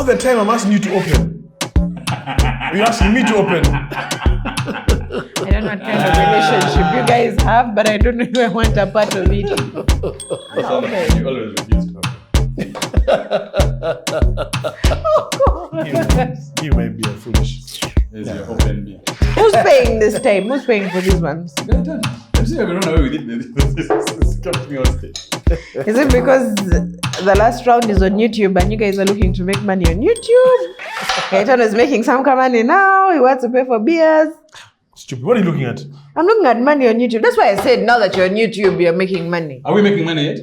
All the time I'm asking you to open. You're asking me to open. I don't know what kind of relationship you guys have, but I don't know if I want a part of it. Okay. You always refuse to open. You might be a foolish. There's your open beer. Who's paying this time? Who's paying for these ones? I'm saying I don't know why we did this. This kept me on stage. Is it because the last round is on YouTube and you guys are looking to make money on YouTube? Kaitan is making some money now. He wants to pay for beers. Stupid. What are you looking at? I'm looking at money on YouTube. That's why I said now that you're on YouTube, you're making money. Are we making money yet?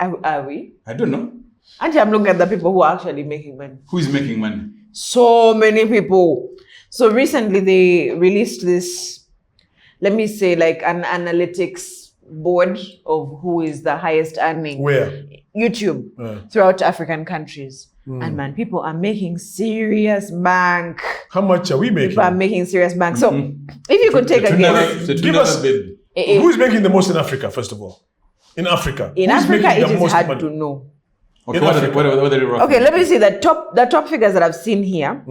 Are we? I don't know. Auntie, I'm looking at the people who are actually making money. Who is making money? So many people. So recently they released this, let me say, like an analytics board of who is the highest earning. Where? YouTube. Throughout African countries. And man, people are making serious bank. How much are we making? People are making serious bank. So if you could take a guess. Give us, who is making the most in Africa, first of all? In Africa. In Africa, it is hard to know. Okay, what are they okay, let me see the top figures that I've seen here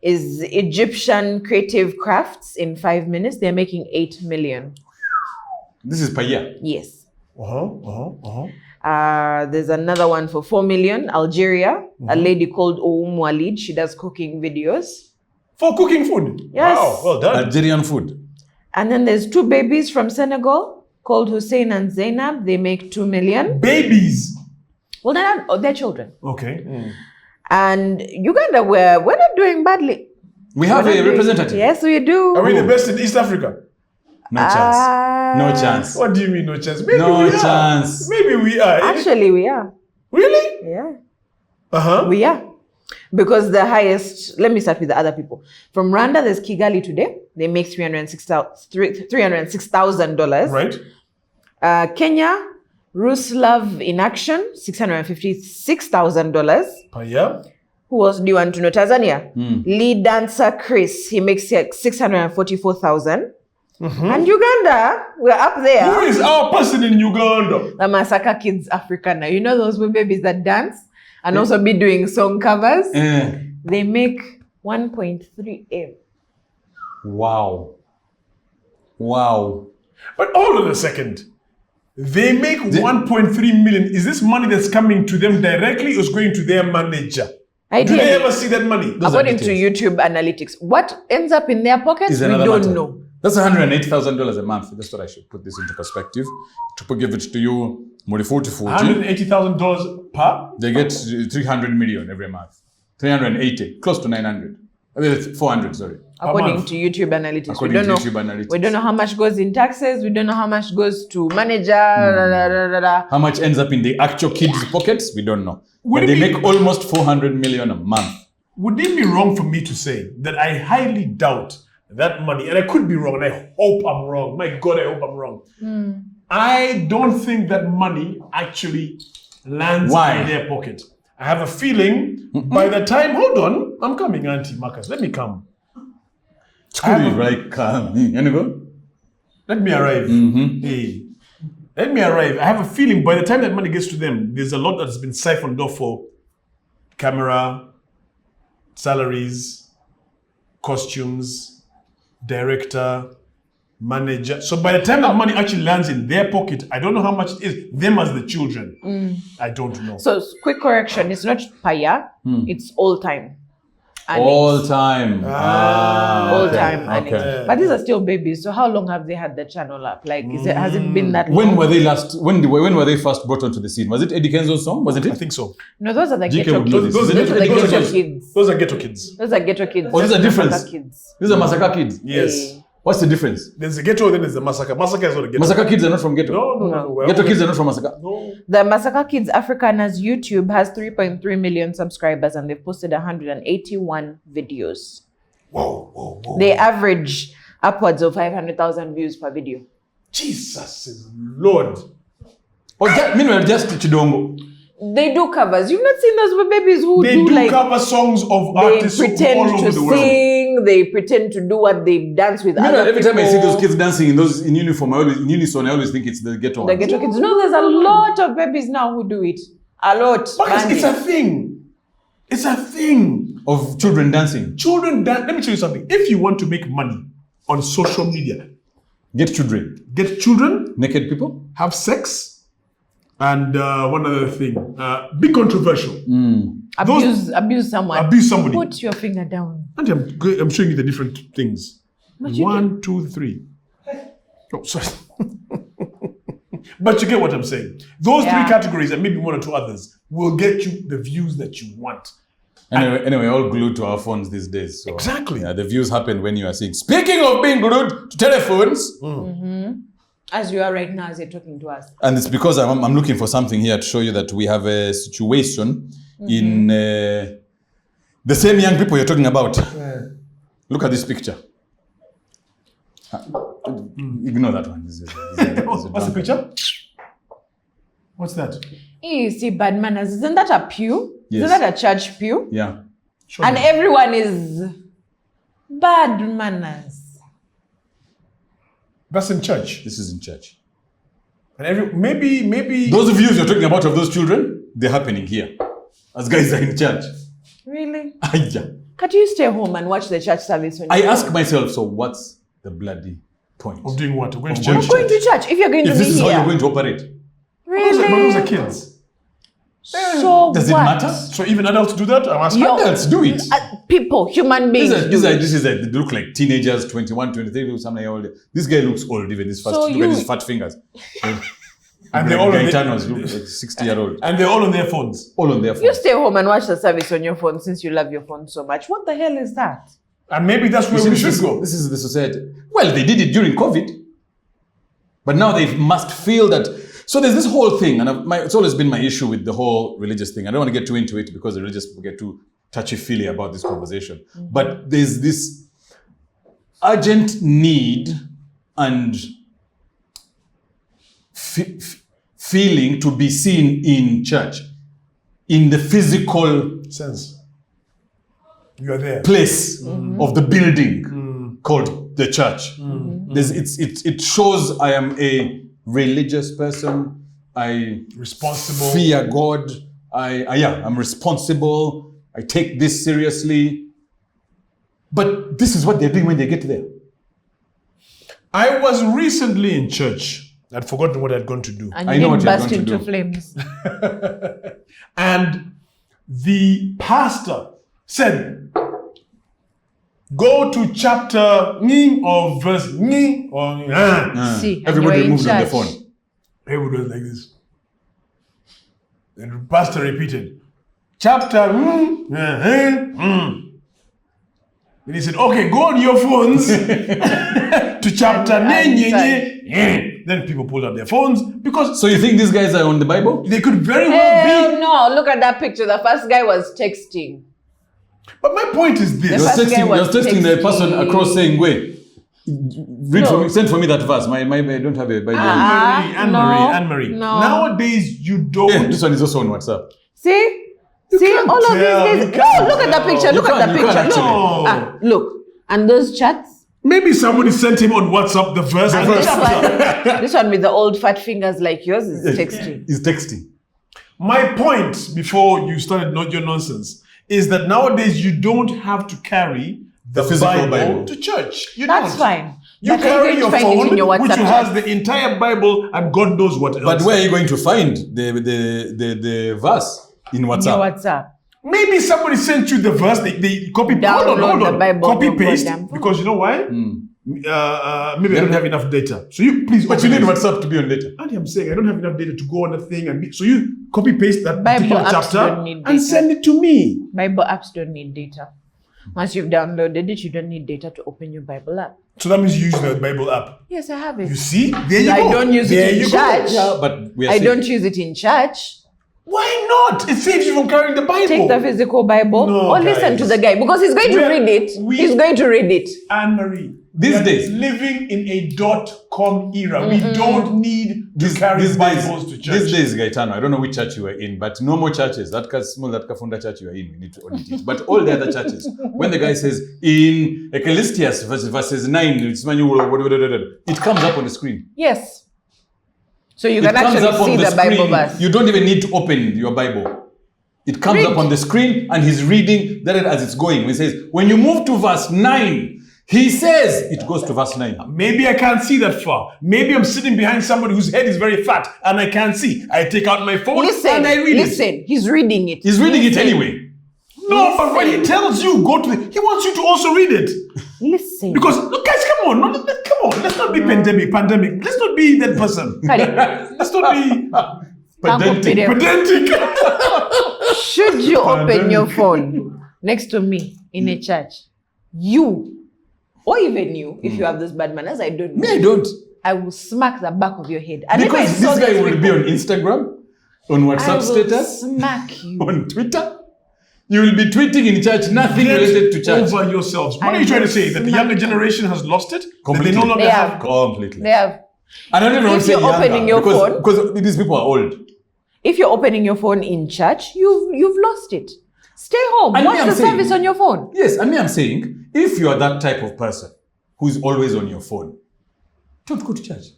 is Egyptian creative crafts in 5 minutes. They're making 8 million. This is per year? Yes. Uh-huh. There's another one for 4 million, Algeria. A lady called Walid. She does cooking videos. For cooking food? Yes. Wow, well done. Algerian food. And then there's 2 babies from Senegal called Hussein and Zainab. They make 2 million. Babies? Well, they're children. Okay. And Uganda, we're not doing badly. We have a representative. Yes, we do. Are we the best in East Africa? No chance. No chance. What do you mean no chance? Maybe No we chance. Are. Maybe we are. Actually, we are. Really? Yeah. Uh-huh. We are. Because the highest, let me start with the other people. From Rwanda, there's Kigali today. They make $306,000. Right. Kenya, Ruslav in Action, $656,000. Per year? Who else do you want to know? Tanzania. Lead dancer Chris, he makes $644,000. And Uganda, we're up there. Who is our person in Uganda? The Masaka Kids Africana. You know those babies that dance and also be doing song covers? They make 1.3 M. Wow. But hold on a second. They make 1.3 million. Is this money that's coming to them directly or is going to their manager? Do they ever see that money? According to YouTube analytics, what ends up in their pockets, we don't know. That's $180,000 a month. That's what I should put this into perspective. To give it to you, $180,000 per? They get 300 million every month. 380, close to 900. I mean, 400, sorry. According to YouTube analytics. We don't know how much goes in taxes. We don't know how much goes to manager. How much ends up in the actual kids' pockets? We don't know. But they make almost 400 million a month. Would it be wrong for me to say that I highly doubt that money, and I could be wrong, and I hope I'm wrong. My God, I hope I'm wrong. I don't think that money actually lands in their pocket. I have a feeling by the time, hold on, I'm coming, Auntie Marcus. Let me come. Let me arrive. Hey. Let me arrive. I have a feeling by the time that money gets to them, there's a lot that's been siphoned off for camera, salaries, costumes, director, manager. So by the time that money actually lands in their pocket, I don't know how much it is. Them as the children, I don't know. So quick correction, it's not per year, it's all time. All time. All time. Okay. But these are still babies. So how long have they had the channel up? Like, has it been that long? When were they when they first brought onto the scene? Was it Eddie Kenzo's song? Was it? I think so. No, those are the GK ghetto would know kids. this. Those are the ghetto kids. Those are ghetto kids. Those are ghetto kids. Oh, there's a difference. Masaka kids. These are Masaka kids. Yes. What's the difference? There's the ghetto, then there's the Masaka. Masaka is not a ghetto. Masaka kids are not from ghetto. No. Ghetto kids are not from Masaka. No. The Masaka Kids Africana's YouTube has 3.3 million subscribers and they've posted 181 videos. Whoa. They average upwards of 500,000 views per video. Jesus is Lord. Meanwhile, just Chidongo. They do covers. You've not seen those babies who They do like cover songs of artists they pretend all over to the world. Sing. They pretend to do what they dance with other Every people. time I see those kids dancing in uniform, in unison, I always think it's the ghetto. The ghetto kids. No, there's a lot of babies now who do it. A lot. Because it's a thing. It's a thing. Of children dancing. Children dance. Let me tell you something. If you want to make money on social media, Get children. get children, Naked people. have sex, and one other thing, be controversial. Abuse someone. Abuse somebody. Put your finger down. And I'm showing you the different things. But you 1, 2, 3. Oh, sorry. But you get what I'm saying. Those Yeah. 3 categories and maybe 1 or 2 others will get you the views that you want. Anyway, all glued to our phones these days. So, Exactly. Yeah, the views happen when you are seeing. Speaking of being glued to telephones, As you are right now, as you're talking to us. and it's because I'm looking for something here to show you that we have a situation in the same young people you're talking about. Look at this picture. Ignore that one. This is What's the picture? What's that? You see bad manners. Isn't that a pew? Yes. Isn't that a church pew? Yeah. Show And me. everyone is bad manners. That's in church. This is in church. And maybe Those views you're talking about of those children, they're happening here. As guys are in church. Really? Yeah. Can't you stay home and watch the church service when I you ask myself, so what's the bloody point? of doing what? Going to Of going church. to going to church if you're going If to this be is how here? you're going to operate. But those Really? are kids. So Does it what? matter? So even adults do that? I'm asking. Yo- Adults do it. People, human beings. They look like teenagers, 21, 23, something like that. This guy looks old, even this fast. So Look you- at his fat fingers. And they're all on Gaetanos look like 60-year-old. And they're all on their phones. All on their You phones. stay home and watch the service on your phone since you love your phone so much. What the hell is that? And maybe that's where You see, we should go. This is the society. Well, they did it during COVID. But now they must feel that. So there's this whole thing, and it's always been my issue with the whole religious thing. I don't want to get too into it because the religious people get too touchy-feely about this conversation. But there's this urgent need and feeling to be seen in church, in the physical Sense. You are there. place of the building called the church. It shows I am a religious person. I Responsible. fear God. I'm responsible. I take this seriously. But this is what they're doing when they get there. I was recently in church. I'd forgotten what I'd gone to do. And I you know what didn't you're burst going to into do. flames. And the pastor said, go to chapter or verse or See, and Everybody you're in moved on the church. phone. Everybody was like this. And the pastor repeated, chapter Then he said, okay, go on your phones to chapter Then people pulled out their phones because So you think these guys are on the Bible? they could very well Hell be. no, look at that picture. The first guy was texting. But my point is this. The You're first guy was texting the person texting. across saying, wait, send for me that verse. I don't have a Bible. Anne-Marie. no. Nowadays, you don't. Yeah, this one is also on WhatsApp. See? You See, can't all of tell, these you guys. can't No, look at the tell. picture. Look You at the can't- you can't picture. actually. No. Look. And those chats. Maybe somebody sent him on WhatsApp the verse. And this one with the old fat fingers like yours is texting. He's texting. My point before you started not your nonsense is that nowadays you don't have to carry the physical Bible Bible. to church. You That's don't. fine. You But are carry going your to find it phone, in your which WhatsApp has chat? the entire Bible and God knows what else. But where are you going to find the verse in Your WhatsApp? WhatsApp. Maybe somebody sent you the verse. They copy. Download Hold on. the Bible, Copy no paste goddamn phone. because you know why? Maybe I don't have enough data. So you please. But you need open it. WhatsApp to be on data. And I'm saying I don't have enough data to go on a thing so you copy paste that Bible particular apps chapter don't need and data. send it to me. Bible apps don't need data. Once you've downloaded it, you don't need data to open your Bible app. So that means you use the Bible app. Yes, I have it. You see? There you I go. don't use it there in you church. Go. But we are I saying- don't use it in church. Why not? It saves you from carrying the Bible. Take the physical Bible No, or listen guys. to the guy because he's going to read it. He's going to read it. Anne-Marie. These we are days- living in a .com era. We don't need to carry Bibles to church. These days, Gaetano, I don't know which church you were in, but no more churches. That small that Kafunda church you are in, we need to audit it. But all the other churches, when the guy says in Ecclesiastes verses 9, it's manual, it comes up on the screen. Yes. So you It can comes actually up on see the the Bible screen. verse. You don't even need to open your Bible. It comes up on the screen and he's reading that as it's going. He says, when you move to verse 9, he says it goes to verse 9. Maybe I can't see that far. Maybe I'm sitting behind somebody whose head is very fat and I can't see. I take out my phone and I read it. He's reading it. He's reading it anyway. No, but when he tells you, he wants you to also read it. Listen. Because, look, guys, come on. Let's not be pandemic. Let's not be that person. Let's not be pedantic. Should you open your phone next to me in a church, you, or even you, if you have those bad manners, I don't know. Me, I don't. I will smack the back of your head. And because this guy will be on Instagram, on WhatsApp status, smack you. on Twitter. You will be tweeting in church, nothing related to church. Over yourselves. What are you trying to say? That the younger generation has lost it? Completely. That they no longer have? Completely. They have. I don't even want to say you're opening your phone, because these people are old. If you're opening your phone in church, you've lost it. Stay home. And Watch the service on your phone. Yes, and me, I'm saying, if you are that type of person who's always on your phone, don't go to church.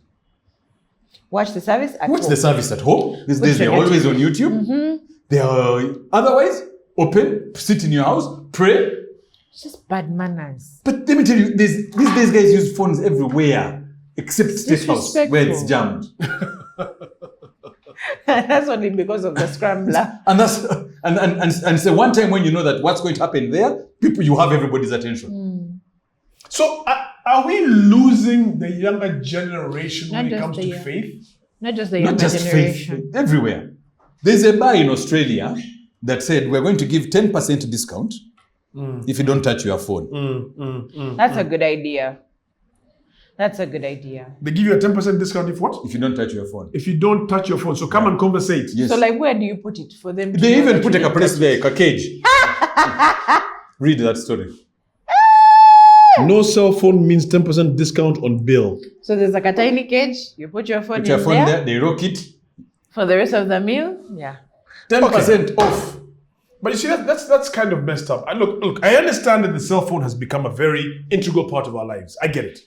Watch the service at home. Watch the service at home. These days they're always on YouTube. They are otherwise open, sit in your house, pray. It's just bad manners. But let me tell you, these days guys use phones everywhere except State House where it's jammed. That's only because of the scrambler. And that's and so one time when you know that what's going to happen there, you have everybody's attention. So are we losing the younger generation when it comes to faith? Not just the younger generation. Faith, everywhere. There's a bar in Australia that said we're going to give 10% discount if you don't touch your phone. That's a good idea. That's a good idea. They give you a 10% discount if what? If you don't touch your phone. If you don't touch your phone. So come and conversate. Yes. So like where do you put it for them? They even put a place there, a cage. Read that story. No cell phone means 10% discount on bill. So there's like a tiny cage. You put your phone there. They rock it. For the rest of the meal? Yeah. 10% off. But you see, that's kind of messed up. Look, I understand that the cell phone has become a very integral part of our lives. I get it.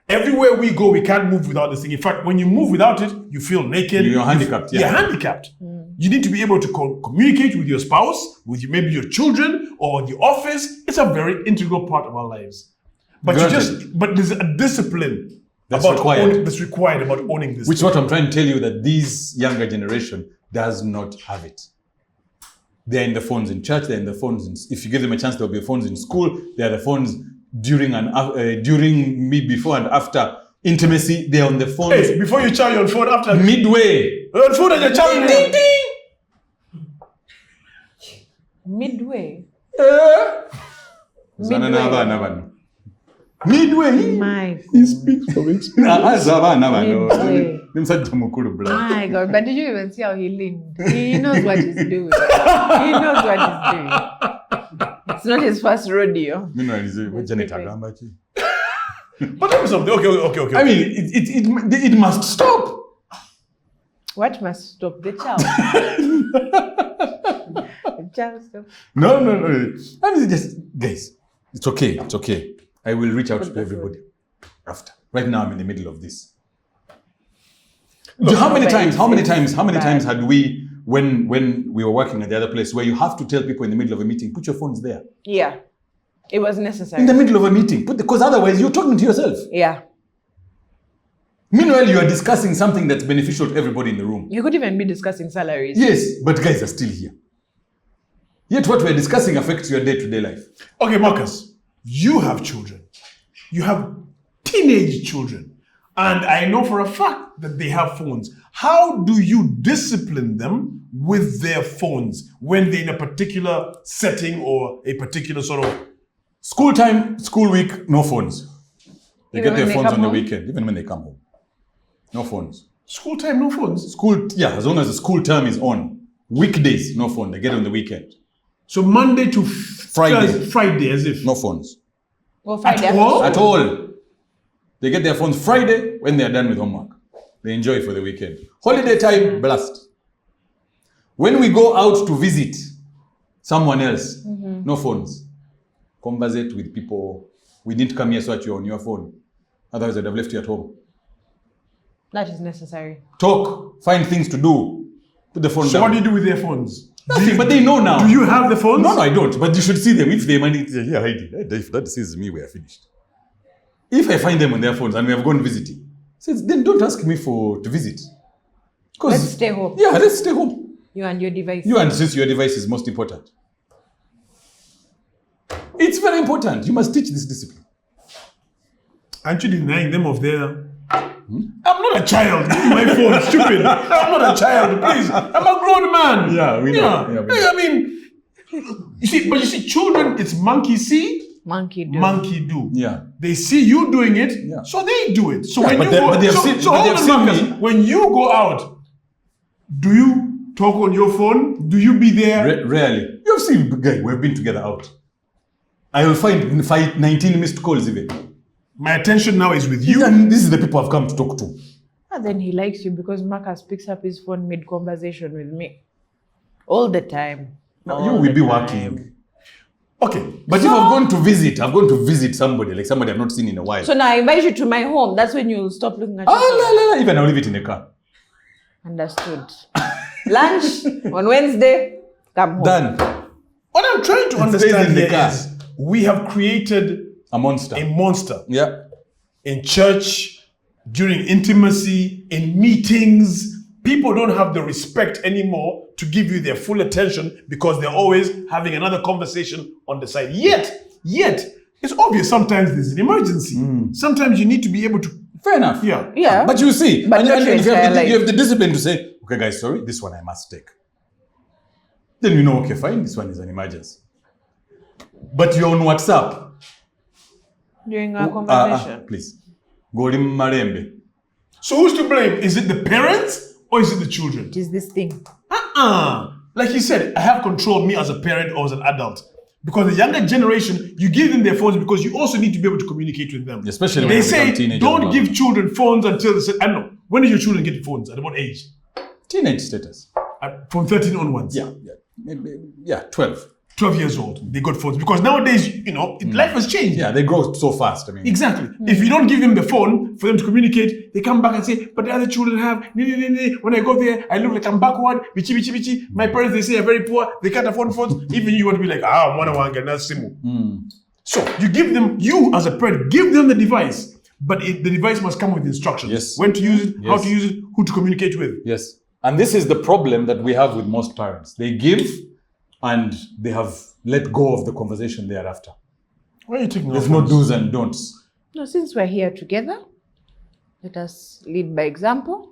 Everywhere we go, we can't move without this thing. In fact, when you move without it, you feel naked. You're handicapped. You're handicapped. You need to be able to communicate with your spouse, with maybe your children, or the office. It's a very integral part of our lives. But but there's a discipline that's required about owning this. Which is what I'm trying to tell you, that this younger generation does not have it. They're in the phones in church. They're in the phones. If you give them a chance, there'll be phones in school. They're the phones during before and after intimacy. They're on the phone. Hey, before you chow, you're on phone. After midway. You're on phone and you're chowing. Ding, ding. Midway. Midway. My God. He speaks from experience. My God, but did you even see how he leaned? He knows what he's doing. He knows what he's doing. It's not his first rodeo. But tell me something. Okay. I mean, it must stop. What must stop? The child. The child stop. No. I mean, just guys, it's okay. I will reach out to everybody after. Right now, I'm in the middle of this. Look, how many times had we, when we were working at the other place, where you have to tell people in the middle of a meeting, put your phones there? Yeah, it was necessary. In the middle of a meeting, because otherwise you're talking to yourself. Yeah. Meanwhile, you are discussing something that's beneficial to everybody in the room. You could even be discussing salaries. Yes, but guys are still here. Yet what we're discussing affects your day-to-day life. Okay, Marcus. You have children. You have teenage children. And I know for a fact that they have phones. How do you discipline them with their phones when they're in a particular setting or a particular sort of... School time, school week, no phones. They Even get their phones on the home? weekend, even when they come home. No phones. School time, no phones? As long as the school term is on. Weekdays, no phone. They get it on the weekend. So Monday to Friday, as if. No phones. Well, Friday At all. They get their phones Friday when they are done with homework. They enjoy for the weekend. Holiday time, blast. When we go out to visit someone else, no phones. Conversate with people. We didn't come here so that you're on your phone. Otherwise, I'd have left you at home. That is necessary. Talk. Find things to do. Put the phone down. So what do you do with their phones? Nothing, but they know now. Do you have the phones? No, I don't. But you should see them. If they money, yeah, hiding. If that sees me, we are finished. If I find them on their phones and we have gone visiting, then don't ask me to visit. Let's stay home. Yeah, let's stay home. You and your device. Since your device is most important. It's very important. You must teach this discipline. Aren't you denying them of their... I'm not a child. Give me my phone, stupid. I'm not a child, please. I'm a grown man. Yeah, we know. Yeah, we know. I mean, you see, children, it's monkey see, monkey do. Monkey do. Yeah. They see you doing it, Yeah. so they do it. So Yeah, when but you they- go, but they've so, seen- so but hold they've on, seen Marcus. me. When you go out, do you talk on your phone? Do you be there? Rarely. You've seen, guy, we've been together out. I will find 19 missed calls even. My attention now is with you. And this is the people I've come to talk to. And then he likes you because Marcus picks up his phone mid-conversation with me. All the time. Now, you All will the be time. working. Okay. But if I've gone to visit somebody, like somebody I've not seen in a while. So now I invite you to my home. That's when you'll stop looking at your phone. la, even I'll leave it in the car. Understood. Lunch on Wednesday, come home. Done. What I'm trying to It stays understand in the here car. is we have created A monster. a monster Yeah. in church, during intimacy, in meetings. People don't have the respect anymore to give you their full attention because they're always having another conversation on the side. Yet, it's obvious sometimes there's an emergency. Sometimes you need to be able to, Fair enough. Yeah. But you see, But and not your if you entire have the discipline to say, okay, guys, sorry, this one I must take. Then you know, okay, fine, this one is an emergency. But you're on WhatsApp. During our conversation. Please. Golim Marembe. so who's to blame? Is it the parents or is it the children? It is this thing. Like you said, I have control, me as a parent or as an adult. Because the younger generation, you give them their phones because you also need to be able to communicate with them. Especially when They they say, become teenagers. don't give children phones until they say, I don't know. When did your children get phones? At what age? Teenage status. From 13 onwards. Yeah. Maybe, 12. 12 years old, they got phones. Because nowadays, life has changed. Yeah, they grow so fast. I mean, Exactly. If you don't give them the phone for them to communicate, they come back and say, but the other children have, when I go there, I look like I'm backward, bichi, bichi, bichi. My parents, they say, are very poor, they can't afford phones. Even you want to be like, mwana wange na simu. So you give them, you as a parent, give them the device, but the device must come with instructions. Yes. When to use it, how Yes. to use it, who to communicate with. yes. And this is the problem that we have with most parents. They give and they have let go of the conversation thereafter. Why are you taking There's off no phones? do's and don'ts. No, since we're here together, let us lead by example.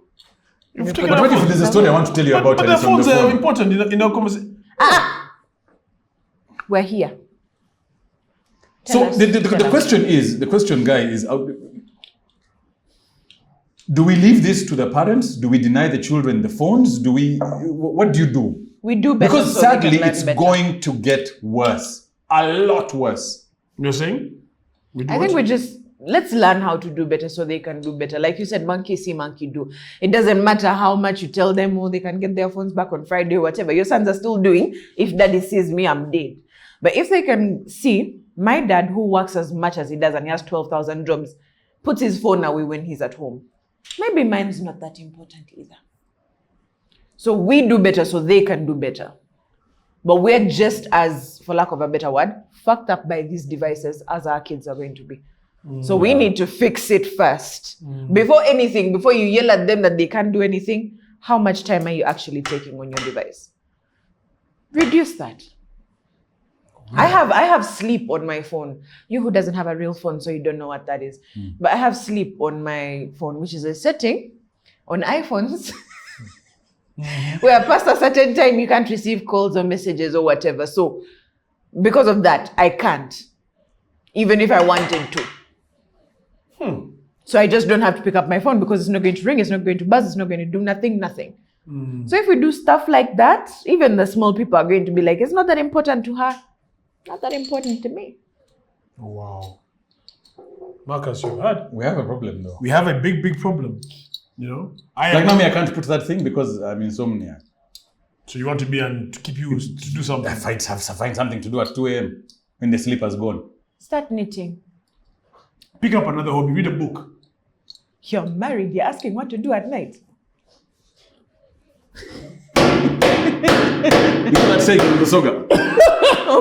You've But taken what off if phones. there's a story I want to tell you about? But and the it's on phones the are phone? important in our conversation. We're here. So Tell us, the tell us. question, guy, is do we leave this to the parents? Do we deny the children the phones? What do you do? We do better. Because so we can sadly, learn it's better. going to get worse. A lot worse. You're saying? We do I think what? let's learn how to do better so they can do better. Like you said, monkey see, monkey do. It doesn't matter how much you tell them, they can get their phones back on Friday or whatever. Your sons are still doing. If daddy sees me, I'm dead. But if they can see, my dad, who works as much as he does and he has 12,000 jobs, puts his phone away when he's at home. Maybe mine's not that important either. So we do better so they can do better. But we're just as, for lack of a better word, fucked up by these devices as our kids are going to be. So we need to fix it first. Before anything, before you yell at them that they can't do anything, how much time are you actually taking on your device? Reduce that. I have sleep on my phone. You who doesn't have a real phone, so you don't know what that is. But I have sleep on my phone, which is a setting on iPhones where past a certain time you can't receive calls or messages or whatever. So because of that, I can't, even if I wanted to. So I just don't have to pick up my phone because it's not going to ring, it's not going to buzz, it's not going to do nothing. So if we do stuff like that, even the small people are going to be like, it's not that important to her. Not that important to me. Wow. Marcus, you've had. We have a problem though. We have a big, big problem. Like now, I can't put that thing because I'm insomnia. So you want to be and to keep you to do something. I find something to do at 2 a.m. when the sleep has gone. Start knitting. Pick up another hobby, read a book. You're married, you're asking what to do at night. You know that saying in the soga?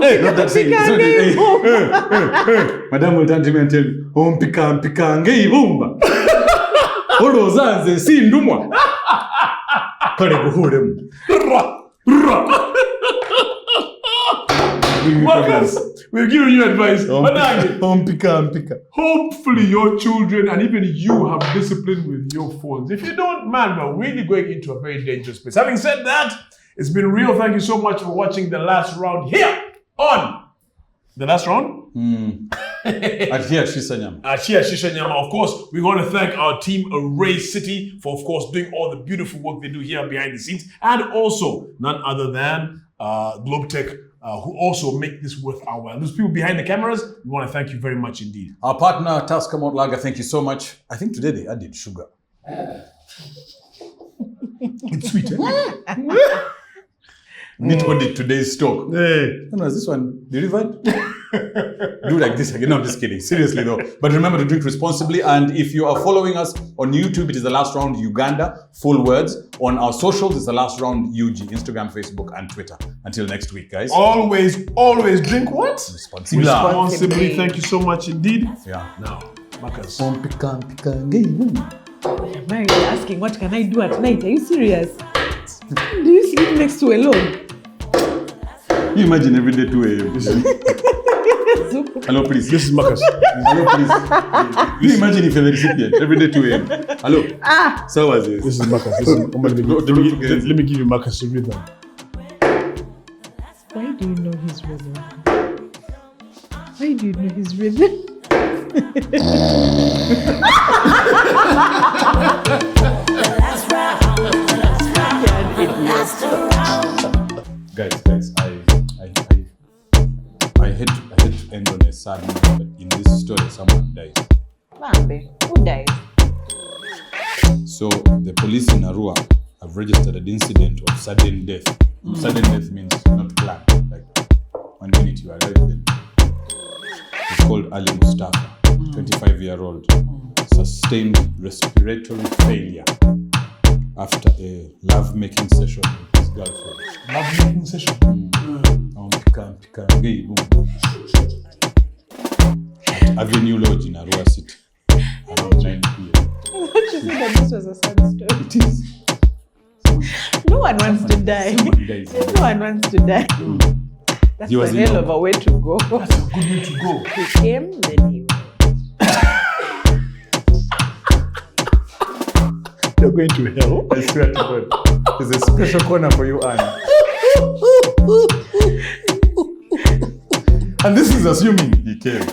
Hey, not that saying. It's not that, hey. Madam will turn to me and tell me, mpika ngeibumba. Olozanze si ndumwa. Kale kuhulemu. Marcus, we're giving you advice. Mpika. Hopefully your children and even you have discipline with your phones. If you don't, man, we're really going into a very dangerous place. Having said that, it's been real. Thank you so much for watching the last round here on the last round. Achia Shisanyama. Achia Shishanyama. Of course, we want to thank our team Array City for, of course, doing all the beautiful work they do here behind the scenes, and also none other than Globetech, who also make this worth our while. Those people behind the cameras, we want to thank you very much indeed. Our partner, Tasker Malt Lager, thank you so much. I think today they added sugar. It's sweet, eh? Need to audit today's stock. Hey. No, is this one delivered? Do like this again. No, I'm just kidding. Seriously though. But remember to drink responsibly. And if you are following us on YouTube, it is the last round Uganda, full words. On our socials, it's the last round UG, Instagram, Facebook, and Twitter. Until next week, guys. Always drink what? Responsibly. Responsibly. Thank you so much indeed. Yeah. Now, Marcus. Mary asking, what can I do at night? Are you serious? Do you sleep next to a log? You imagine every day 2 a.m. Hello, please. This is Marcus. Hello, please. You imagine if you're the recipient every day 2 a.m. Hello. So was it? This is Marcus. Let me give you Marcus' rhythm. Why do you know his rhythm? Why do you know his rhythm? Guys, I hate to end on a sad note, but in this story, someone dies. Mambe, who died? So the police in Arua have registered an incident of sudden death. Sudden death means not planned. Like 1 minute you arrive, then it's called Ali Mustafa, 25-year-old, sustained respiratory failure after a love-making session with his girlfriend. Love-making session? At Avenue Lodge in Arua City around 9 p.m. I thought you said that this was a sad story. It is. No one wants to die. Somebody dies. No one wants to die. That's He was a in hell love. of a way to go. That's a good way to go. He came, then he went. You're going to hell. I swear to God. There's a special corner for you, Anna. And this is assuming he came.